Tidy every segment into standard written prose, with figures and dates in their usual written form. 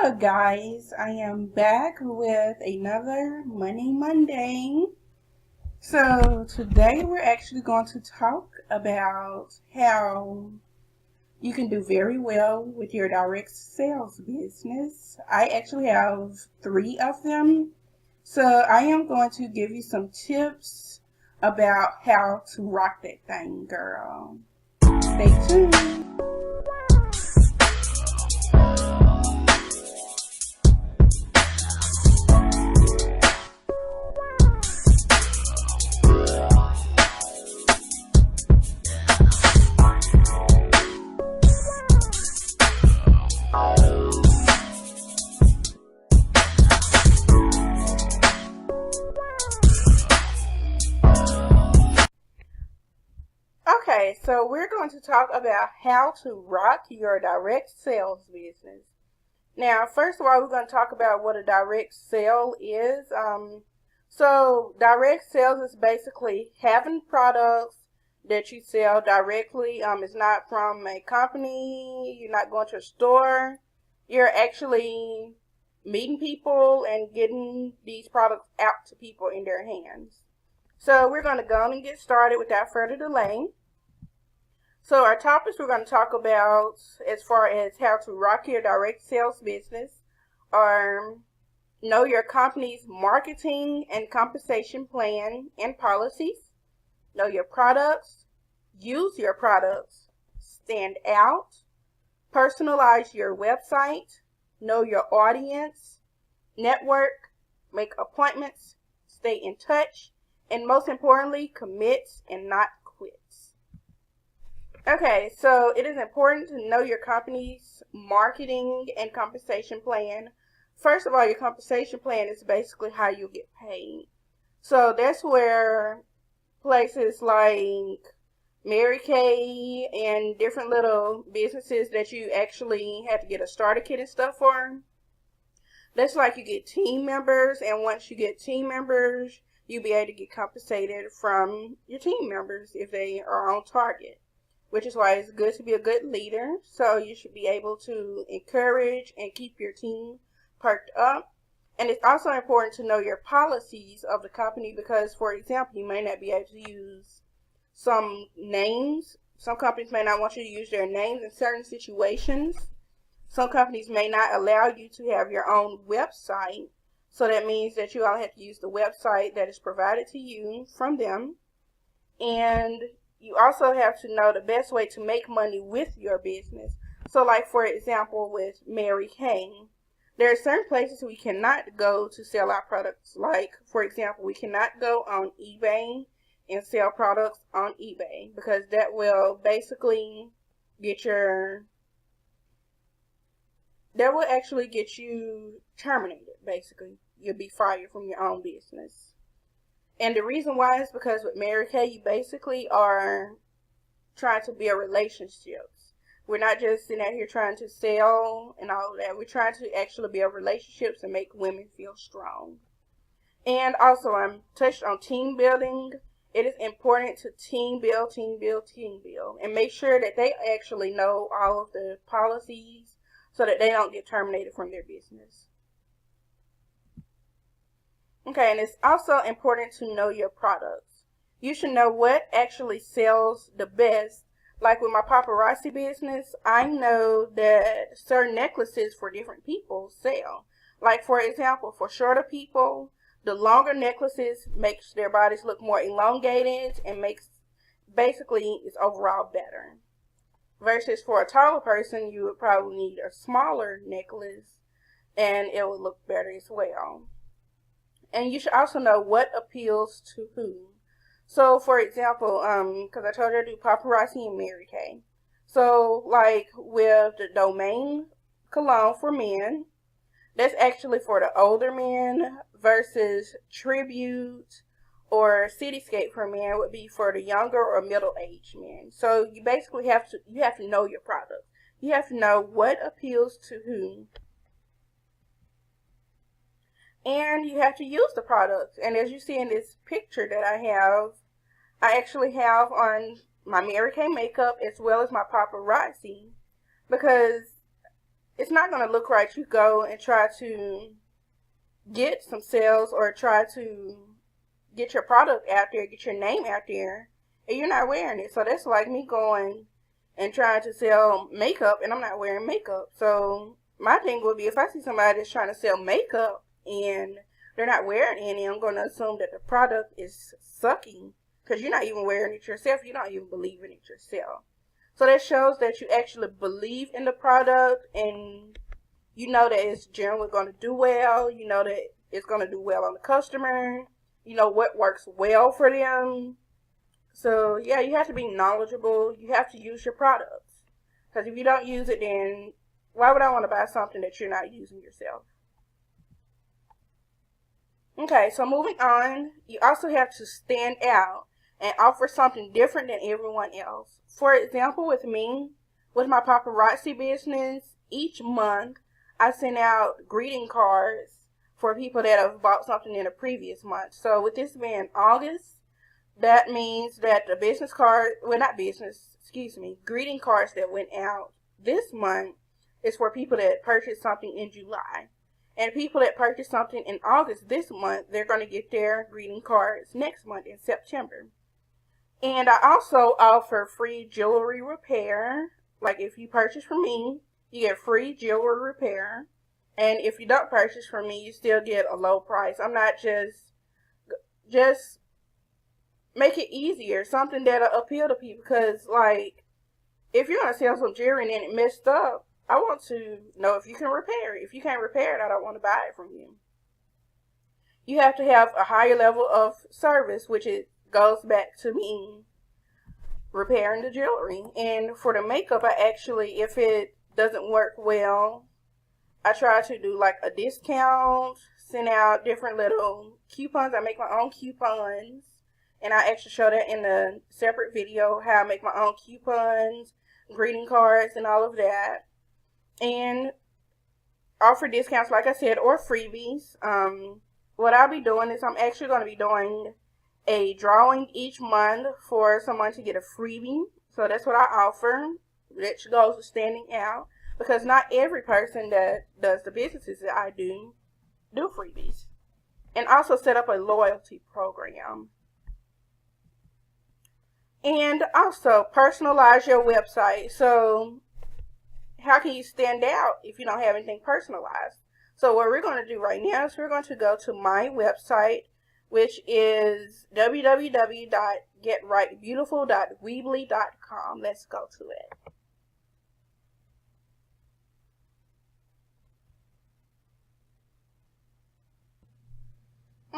Hello, guys. I am back with another Money Monday. So, today we're actually going to talk about how you can do very well with your direct sales business. I actually have three of them. So, I am going to give you some tips about how to rock that thing, girl. Stay tuned. Okay, so we're going to talk about how to rock your direct sales business. Now, first of all, we're going to talk about what a direct sale is. So direct sales is basically having products that you sell directly. It's not from a company. You're not going to a store. You're actually meeting people and getting these products out to people in their hands. So we're going to go on and get started without further delay. So our topics we're going to talk about as far as how to rock your direct sales business are know your company's marketing and compensation plan and policies, know your products, use your products, stand out, personalize your website, know your audience, network, make appointments, stay in touch, and most importantly, commit and not quits. Okay, so it is important to know your company's marketing and compensation plan. First of all, your compensation plan is basically how you get paid. So that's where places like Mary Kay and different little businesses that you actually have to get a starter kit and stuff for. That's like you get team members, and once you get team members, you'll be able to get compensated from your team members if they are on target. Which is why it's good to be a good leader. So you should be able to encourage and keep your team perked up. And it's also important to know your policies of the company because, for example, you may not be able to use some names. Some companies may not want you to use their names in certain situations. Some companies may not allow you to have your own website. So that means that you only have to use the website that is provided to you from them. And you also have to know the best way to make money with your business. So like, for example, with Mary Kay, there are certain places we cannot go to sell our products. Like, for example, we cannot go on eBay and sell products on eBay because that will basically that will actually get you terminated, basically. You'll be fired from your own business. And the reason why is because with Mary Kay, you basically are trying to build relationships. We're not just sitting out here trying to sell and all of that. We're trying to actually build relationships and make women feel strong. And also, I'm touched on team building. It is important to team build, and make sure that they actually know all of the policies so that they don't get terminated from their business. Okay, and it's also important to know your products. You should know what actually sells the best. Like with my paparazzi business, I know that certain necklaces for different people sell. Like, for example, for shorter people, the longer necklaces makes their bodies look more elongated and makes basically it's overall better. Versus for a taller person, you would probably need a smaller necklace and it would look better as well. And you should also know what appeals to who. So, for example, because I told you I do paparazzi and Mary Kay. So, like with the Domaine cologne for men, that's actually for the older men versus Tribute or Cityscape for men would be for the younger or middle-aged men. So, you basically have to know your product. You have to know what appeals to who. And you have to use the products. And as you see in this picture that I actually have on my Mary Kay makeup as well as my paparazzi. Because it's not going to look right. You go and try to get some sales or try to get your product out there, get your name out there, and you're not wearing it. So that's like me going and trying to sell makeup and I'm not wearing makeup. So my thing would be, if I see somebody that's trying to sell makeup and they're not wearing any, I'm going to assume that the product is sucking because you're not even wearing it yourself. You don't even believe in it yourself. So that shows that you actually believe in the product and you know that it's generally going to do well. You know that it's going to do well on the customer. You know what works well for them. So yeah, you have to be knowledgeable. You have to use your products. Because if you don't use it, then why would I want to buy something that you're not using yourself? Okay, so moving on, you also have to stand out and offer something different than everyone else. For example, with me, with my paparazzi business, each month I send out greeting cards for people that have bought something in the previous month. So with this being August, that means that the business card, well not business, excuse me, greeting cards that went out this month is for people that purchased something in July. And people that purchase something in August this month, they're going to get their greeting cards next month in September. And I also offer free jewelry repair. Like if you purchase from me, you get free jewelry repair. And if you don't purchase from me, you still get a low price. I'm not just make it easier, something that'll appeal to people. Because like, if you're going to sell some jewelry and then it messed up, I want to know if you can repair it. If you can't repair it, I don't want to buy it from you. You have to have a higher level of service, which it goes back to me repairing the jewelry. And for the makeup, I actually, if it doesn't work well, I try to do like a discount, send out different little coupons. I make my own coupons. And I actually show that in a separate video, how I make my own coupons, greeting cards, and all of that. And offer discounts, like I said, or freebies. What I'll be doing is I'm actually going to be doing a drawing each month for someone to get a freebie. So that's what I offer. That goes with standing out. Because not every person that does the businesses that I do freebies. And also set up a loyalty program. And also personalize your website. So how can you stand out if you don't have anything personalized? So what we're going to do right now is we're going to go to my website, which is www.getrightbeautiful.weebly.com. Let's go to it.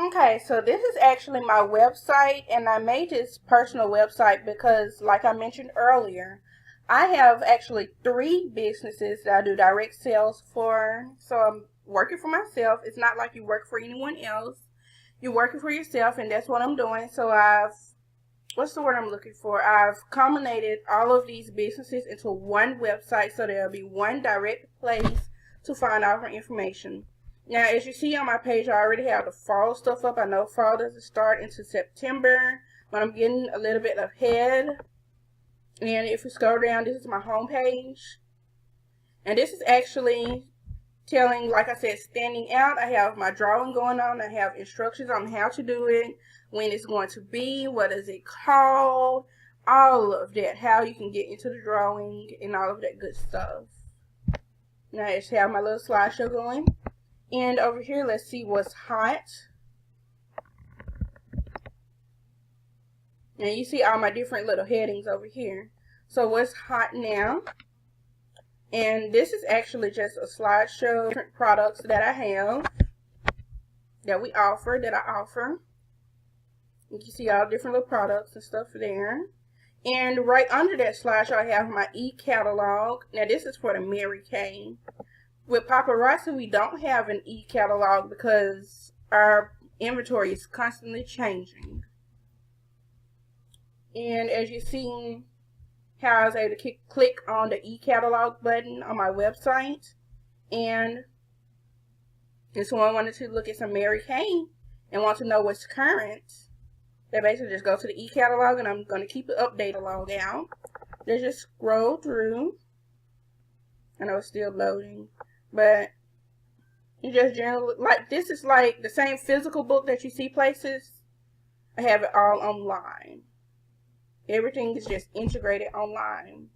Okay, so this is actually my website, and I made this personal website because, like I mentioned earlier, I have actually 3 businesses that I do direct sales for. So I'm working for myself. It's not like you work for anyone else. You're working for yourself, and that's what I'm doing. So what's the word I'm looking for? I've culminated all of these businesses into one website, so there'll be one direct place to find out for information. Now, as you see on my page, I already have the fall stuff up. I know fall doesn't start into September, but I'm getting a little bit ahead. And if you scroll down, this is my home page. And this is actually telling, like I said, standing out. I have my drawing going on. I have instructions on how to do it, when it's going to be, what is it called, all of that, how you can get into the drawing, and all of that good stuff. Now, I just have my little slideshow going. And over here, let's see what's hot. Now you see all my different little headings over here. So what's hot now? And this is actually just a slideshow of different products that I have, that I offer. You can see all different little products and stuff there. And right under that slideshow, I have my e-catalog. Now this is for the Mary Kay. With paparazzi, we don't have an e-catalog because our inventory is constantly changing. And as you see how I was able to click on the e-catalog button on my website, and if someone wanted to look at some Mary Kay and want to know what's current, they basically just go to the e-catalog, and I'm going to keep the update log out. They just scroll through. I know it's still loading, but you just generally, like, this is like the same physical book that you see places. I have it all online. Everything is just integrated online.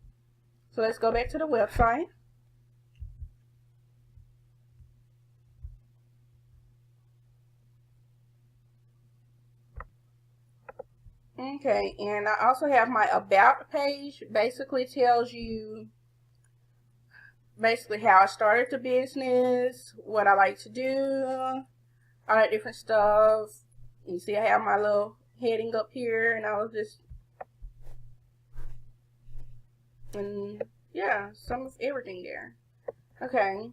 So let's go back to the website. Okay, and I also have my about page. Basically tells you basically how I started the business, what I like to do, all that different stuff. You see I have my little heading up here and all of this. And yeah, some of everything there. Okay.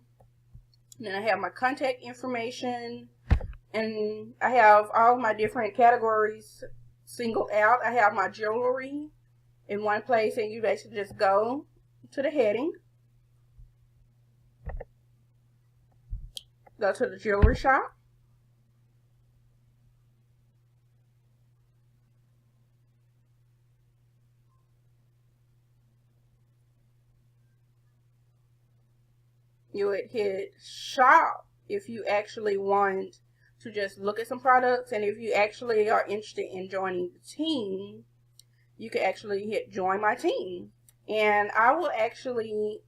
Then I have my contact information, and I have all my different categories singled out. I have my jewelry in one place, and you basically just go to the heading, go to the jewelry shop. You would hit shop if you actually want to just look at some products, and if you actually are interested in joining the team, you can actually hit join my team. And I will actually,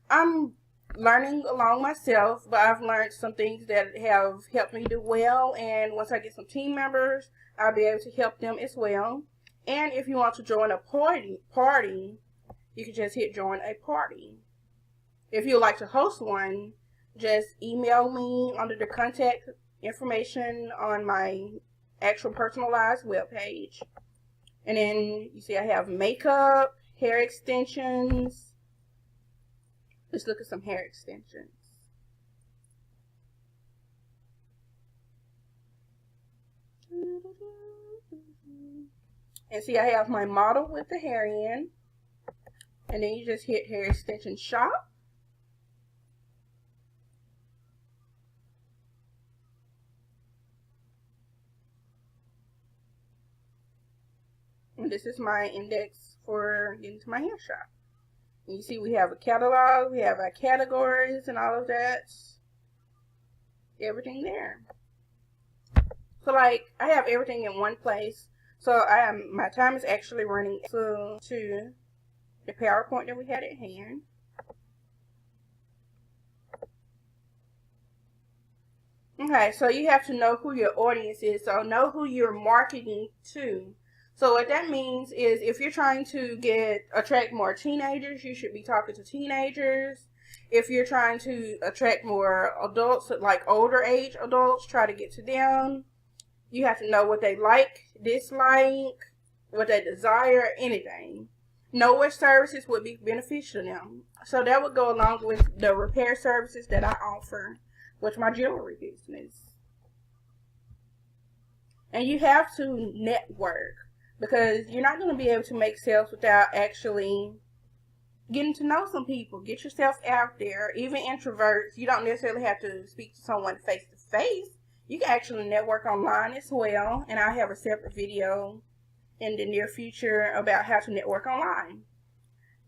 I'm learning along myself, but I've learned some things that have helped me do well, and once I get some team members, I'll be able to help them as well. And if you want to join a party, you can just hit join a party. If you'd like to host one, just email me under the contact information on my actual personalized webpage. And then you see I have makeup, hair extensions. Let's look at some hair extensions. And see I have my model with the hair in. And then you just hit hair extension shop. And this is my index for getting to my hair shop. And you see we have a catalog, we have our categories and all of that. Everything there. So like I have everything in one place. So my time is actually running to the PowerPoint that we had at hand. Okay, so you have to know who your audience is. So know who you're marketing to. So what that means is if you're trying to attract more teenagers, you should be talking to teenagers. If you're trying to attract more adults, like older age adults, try to get to them. You have to know what they like, dislike, what they desire, anything. Know what services would be beneficial to them. So that would go along with the repair services that I offer with my jewelry business. And you have to network, because you're not going to be able to make sales without actually getting to know some people. Get yourself out there. Even introverts, you don't necessarily have to speak to someone face to face. You can actually network online as well. And I'll have a separate video in the near future about how to network online.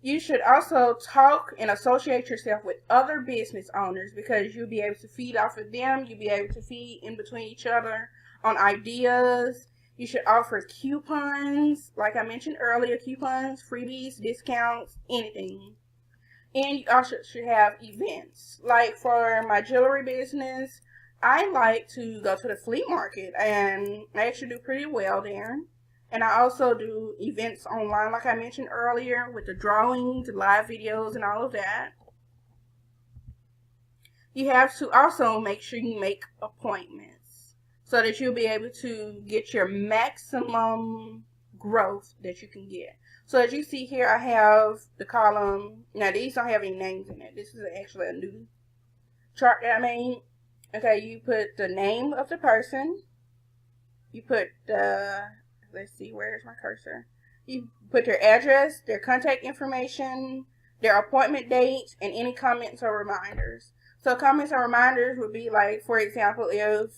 You should also talk and associate yourself with other business owners, because you'll be able to feed off of them. You'll be able to feed in between each other on ideas. You should offer coupons, like I mentioned earlier, coupons, freebies, discounts, anything. And you also should have events. Like for my jewelry business, I like to go to the flea market, and I actually do pretty well there. And I also do events online, like I mentioned earlier, with the drawings, live videos, and all of that. You have to also make sure you make appointments so that you'll be able to get your maximum growth that you can get. So as you see here, I have the column. Now these don't have any names in it. This is actually a new chart that I made. Okay, you put the name of the person. You put let's see, where's my cursor? You put their address, their contact information, their appointment date, and any comments or reminders. So comments or reminders would be like, for example, if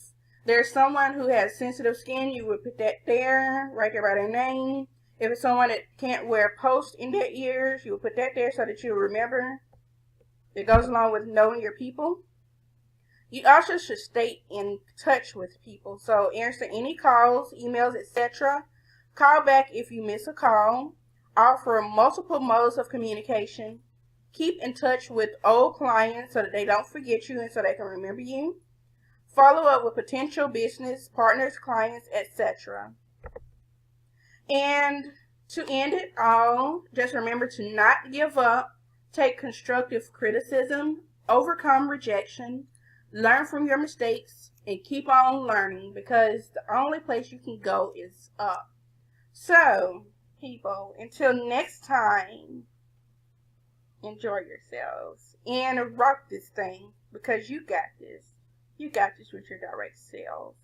there's someone who has sensitive skin, you would put that there, right there by their name. If it's someone that can't wear post in their ears, you'll put that there so that you'll remember. It goes along with knowing your people. You also should stay in touch with people. So answer any calls, emails, etc. Call back if you miss a call. Offer multiple modes of communication. Keep in touch with old clients so that they don't forget you and so they can remember you. Follow up with potential business partners, clients, etc. And to end it all, just remember to not give up, take constructive criticism, overcome rejection, learn from your mistakes, and keep on learning, because the only place you can go is up. So, people, until next time, enjoy yourselves and rock this thing, because you got this. You got this with your direct sales.